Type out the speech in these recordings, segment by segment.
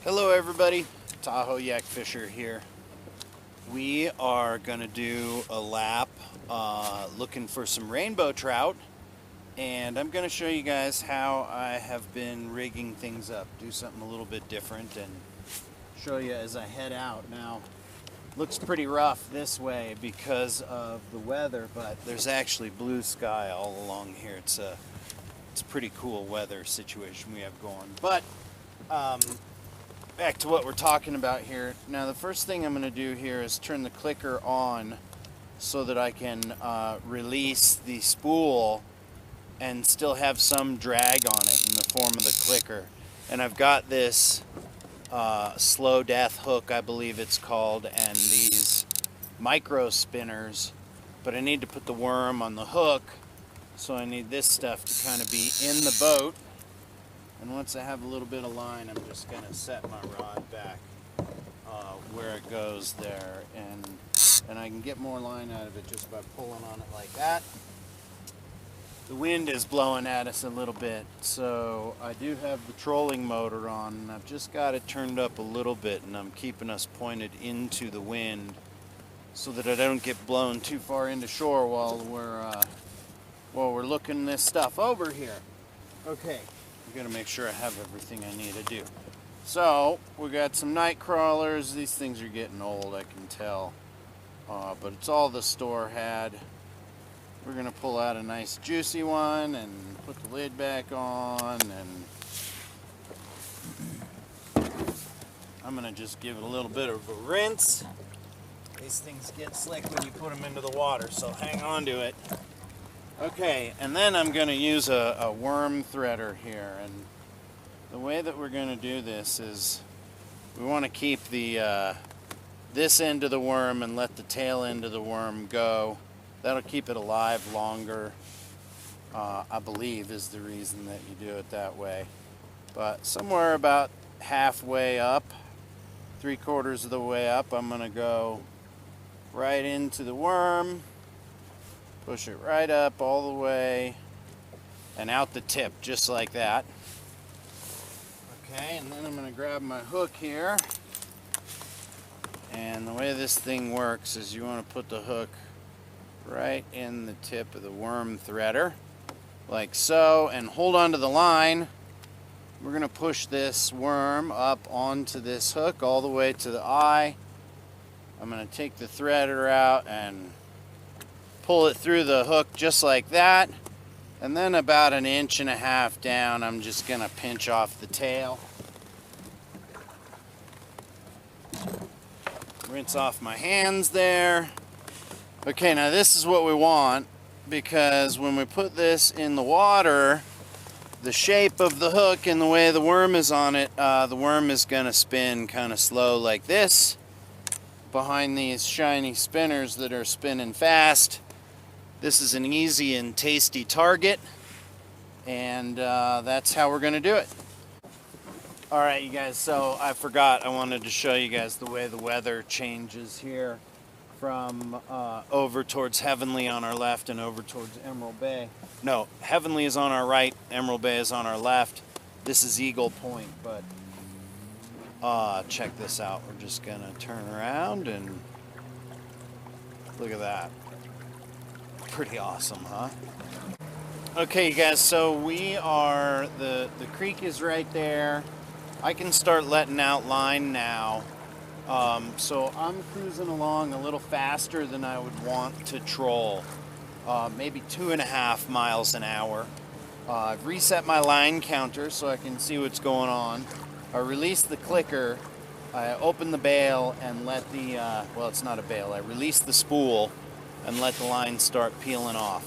Hello everybody, Tahoe Yak Fisher here. We are going to do a lap looking for some rainbow trout, and I'm going to show you guys how I have been rigging things up, do something a little bit different and show you as I head out. Now, looks pretty rough this way because of the weather, but there's actually blue sky all along here. It's a pretty cool weather situation we have going. But back to what we're talking about here. Now the first thing I'm going to do here is turn the clicker on so that I can release the spool and still have some drag on it in the form of the clicker. And I've got this slow death hook, I believe it's called, and these micro spinners, but I need to put the worm on the hook, so I need this stuff to kind of be in the boat. And once I have a little bit of line, I'm just going to set my rod back where it goes there, and I can get more line out of it just by pulling on it like that. The wind is blowing at us a little bit, so I do have the trolling motor on, and I've just got it turned up a little bit, and I'm keeping us pointed into the wind so that I don't get blown too far into shore while we're looking this stuff over here. Okay. I'm going to make sure I have everything I need to do. So, we got some night crawlers. These things are getting old, I can tell. But it's all the store had. We're going to pull out a nice juicy one and put the lid back on. And I'm going to just give it a little bit of a rinse. These things get slick when you put them into the water, so hang on to it. Okay, and then I'm going to use a worm threader here, and the way that we're going to do this is we want to keep the this end of the worm and let the tail end of the worm go. That'll keep it alive longer, I believe is the reason that you do it that way. But somewhere about halfway up, 3/4 of the way up, I'm going to go right into the worm. Push it right up all the way and out the tip, just like that. Okay, and then I'm going to grab my hook here. And the way this thing works is you want to put the hook right in the tip of the worm threader, like so, and hold on to the line. We're going to push this worm up onto this hook all the way to the eye. I'm going to take the threader out and pull it through the hook just like that, and then about 1.5 inches down I'm just going to pinch off the tail. Rinse off my hands there. Okay, now this is what we want, because when we put this in the water, the shape of the hook and the way the worm is on it, the worm is going to spin kind of slow like this behind these shiny spinners that are spinning fast. This is an easy and tasty target, and that's how we're going to do it. Alright you guys, so I forgot, I wanted to show you guys the way the weather changes here from over towards Heavenly on our left and over towards Emerald Bay. No, Heavenly is on our right, Emerald Bay is on our left. This is Eagle Point, but check this out. We're just going to turn around and look at that. Pretty awesome, huh? Okay, you guys, so we are, the creek is right there. I can start letting out line now. So I'm cruising along a little faster than I would want to troll. Maybe 2.5 miles an hour. I've reset my line counter so I can see what's going on. I release the clicker. I open the bail and let the, well, it's not a bail. I release the spool and let the line start peeling off.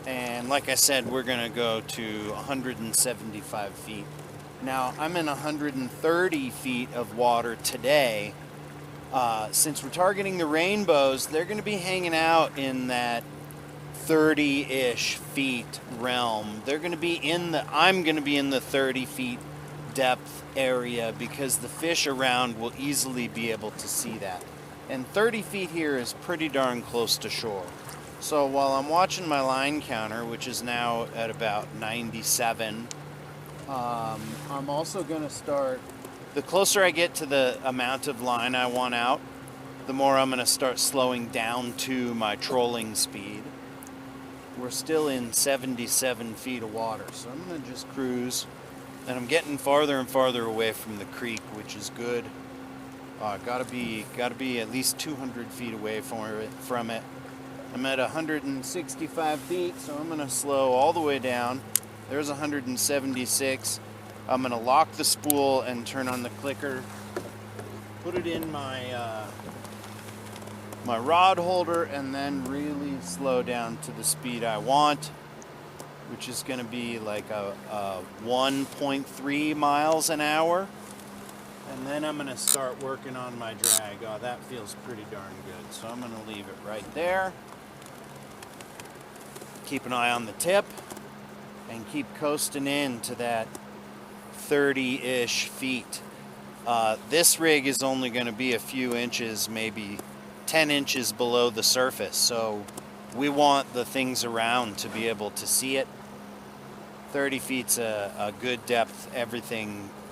And like I said, we're going to go to 175 feet. Now, I'm in 130 feet of water today. Since we're targeting the rainbows, they're going to be hanging out in that 30-ish feet realm. They're going to be in the, I'm going to be in the 30 feet depth area because the fish around will easily be able to see that. And 30 feet here is pretty darn close to shore. So while I'm watching my line counter, which is now at about 97, I'm also going to start, the closer I get to the amount of line I want out, the more I'm going to start slowing down to my trolling speed. We're still in 77 feet of water, so I'm going to just cruise. And I'm getting farther and farther away from the creek, which is good. Gotta be at least 200 feet away from it. I'm at 165 feet, so I'm gonna slow all the way down. There's 176. I'm gonna lock the spool and turn on the clicker. Put it in my my rod holder, and then really slow down to the speed I want, which is going to be like a 1.3 miles an hour. And then I'm going to start working on my drag. Oh, that feels pretty darn good. So I'm going to leave it right there. Keep an eye on the tip and keep coasting in to that 30-ish feet. This rig is only going to be a few inches, maybe 10 inches below the surface. So we want the things around to be able to see it. 30 feet's a good depth.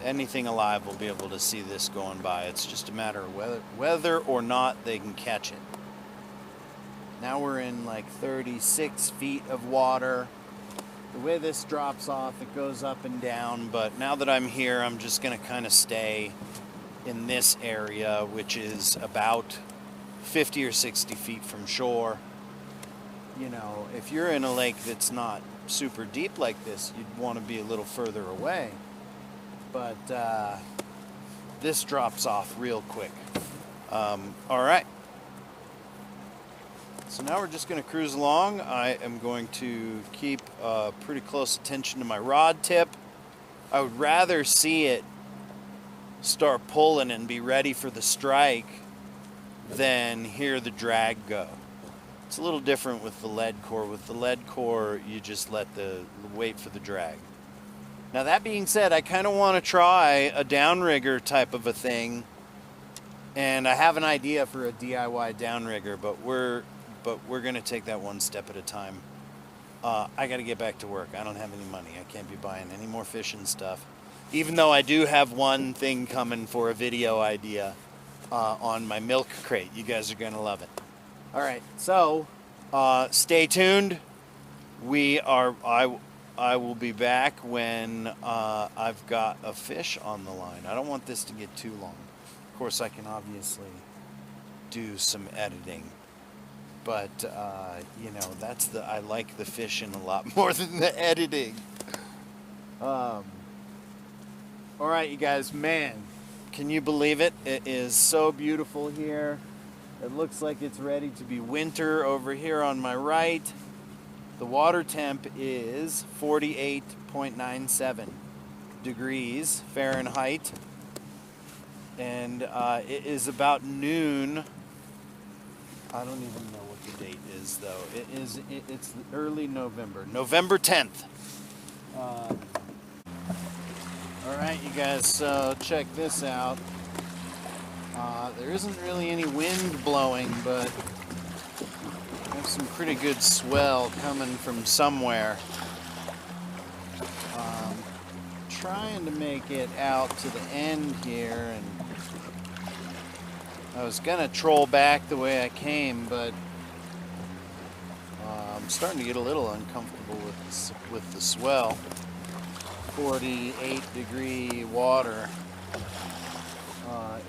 Anything alive will be able to see this going by. It's just a matter of whether or not they can catch it. Now we're in like 36 feet of water. The way this drops off, it goes up and down, but now that I'm here, I'm just gonna kind of stay in this area, which is about 50 or 60 feet from shore. You know, if you're in a lake that's not super deep like this, you'd want to be a little further away. But this drops off real quick. All right. So now we're just going to cruise along. I am going to keep pretty close attention to my rod tip. I would rather see it start pulling and be ready for the strike than hear the drag go. It's a little different with the lead core. With the lead core, you just wait for the drag. Now that being said, I kind of want to try a downrigger type of a thing, and I have an idea for a DIY downrigger, but we're gonna take that one step at a time. I got to get back to work. I don't have any money. I can't be buying any more fishing stuff, even though I do have one thing coming for a video idea on my milk crate. You guys are gonna love it. All right, so stay tuned. I will be back when I've got a fish on the line. I don't want this to get too long. Of course, I can obviously do some editing, but you know, I like the fishing a lot more than the editing. All right, you guys, man, can you believe it? It is so beautiful here. It looks like it's ready to be winter over here on my right. The water temp is 48.97 degrees Fahrenheit. And it is about noon. I don't even know what the date is, though. It's early November. November 10th. All right, you guys, so check this out. There isn't really any wind blowing, but there's some pretty good swell coming from somewhere. Trying to make it out to the end here, and I was gonna troll back the way I came, but I'm starting to get a little uncomfortable with the swell. 48-degree water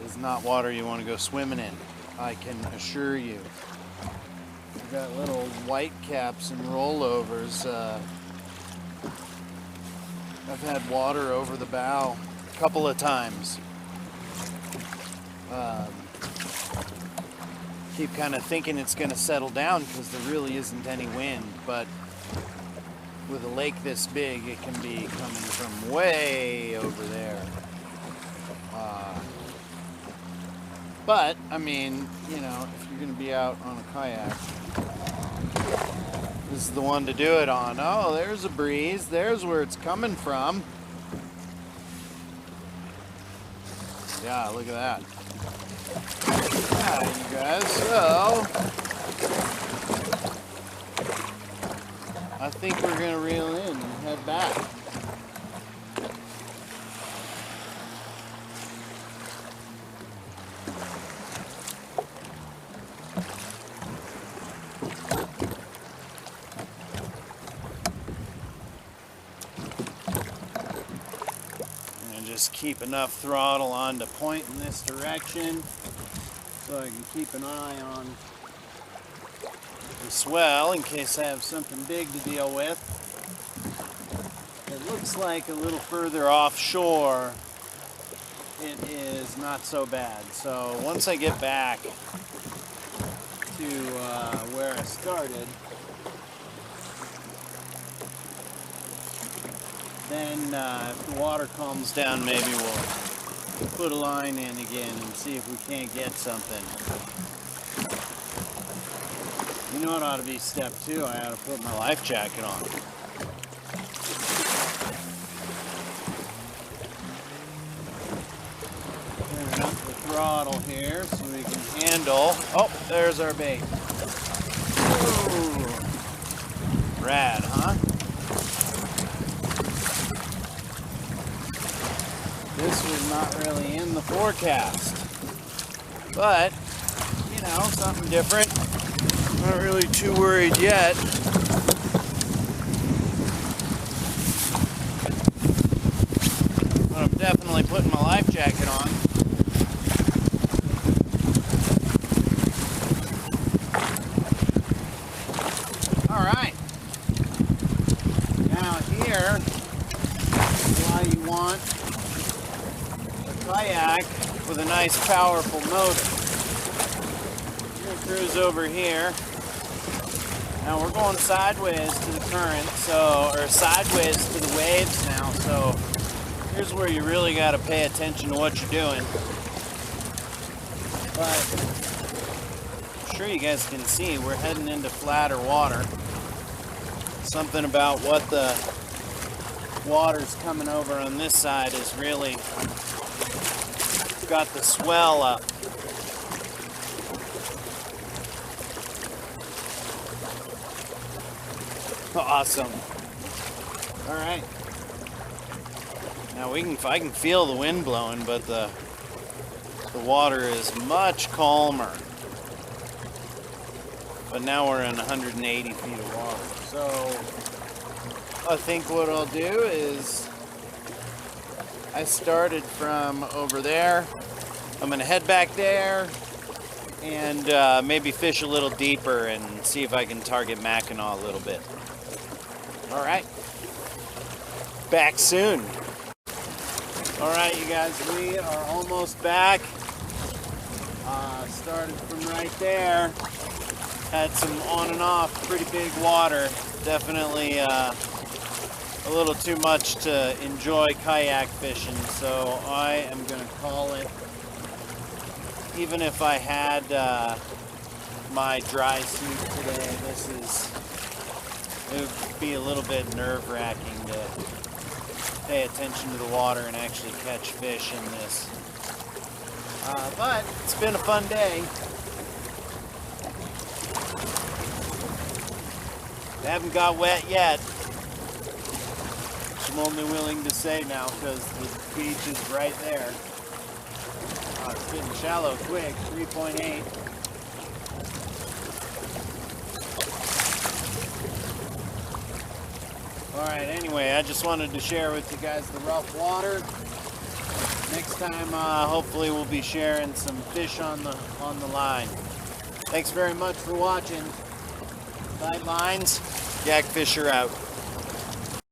is not water you want to go swimming in, I can assure you. We've got little white caps and rollovers. I've had water over the bow a couple of times. Keep kind of thinking it's going to settle down because there really isn't any wind, but with a lake this big, it can be coming from way over there. But, I mean, you know, if you're going to be out on a kayak, this is the one to do it on. Oh, there's a breeze. There's where it's coming from. Yeah, look at that. Yeah, you guys, so I think we're going to reel in and head back. just keep enough throttle on to point in this direction so I can keep an eye on the swell in case I have something big to deal with. It looks like a little further offshore it is not so bad. So once I get back to where I started, then if the water calms down, maybe we'll put a line in again and see if we can't get something. You know what ought to be step 2? I ought to put my life jacket on. Turn up the throttle here so we can handle. Oh, there's our bait. Ooh. Rad, huh? This was not really in the forecast, but you know, something different. Not really too worried yet. But I'm definitely putting my life jacket on. Alright. Now here, why you want a kayak with a nice powerful motor. I'm going to cruise over here. Now we're going sideways to the current, or sideways to the waves now, so here's where you really got to pay attention to what you're doing. But I'm sure you guys can see we're heading into flatter water. Something about what the water's coming over on this side is really got the swell up. Awesome. All right. Now I can feel the wind blowing, but the water is much calmer. But now we're in 180 feet of water. So I think what I'll do is I started from over there. I'm gonna head back there and maybe fish a little deeper and see if I can target Mackinac a little bit. All right, back soon. All right, you guys, we are almost back. Started from right there. Had some on and off pretty big water. Definitely a little too much to enjoy kayak fishing, so I am gonna call it. Even if I had my dry suit today, it would be a little bit nerve-wracking to pay attention to the water and actually catch fish in this. But it's been a fun day. I haven't got wet yet. I'm only willing to say now because the beach is right there. It's getting shallow quick, 3.8. Alright, anyway, I just wanted to share with you guys the rough water. Next time, hopefully we'll be sharing some fish on the line. Thanks very much for watching. Tight lines, Kayak Fisher out.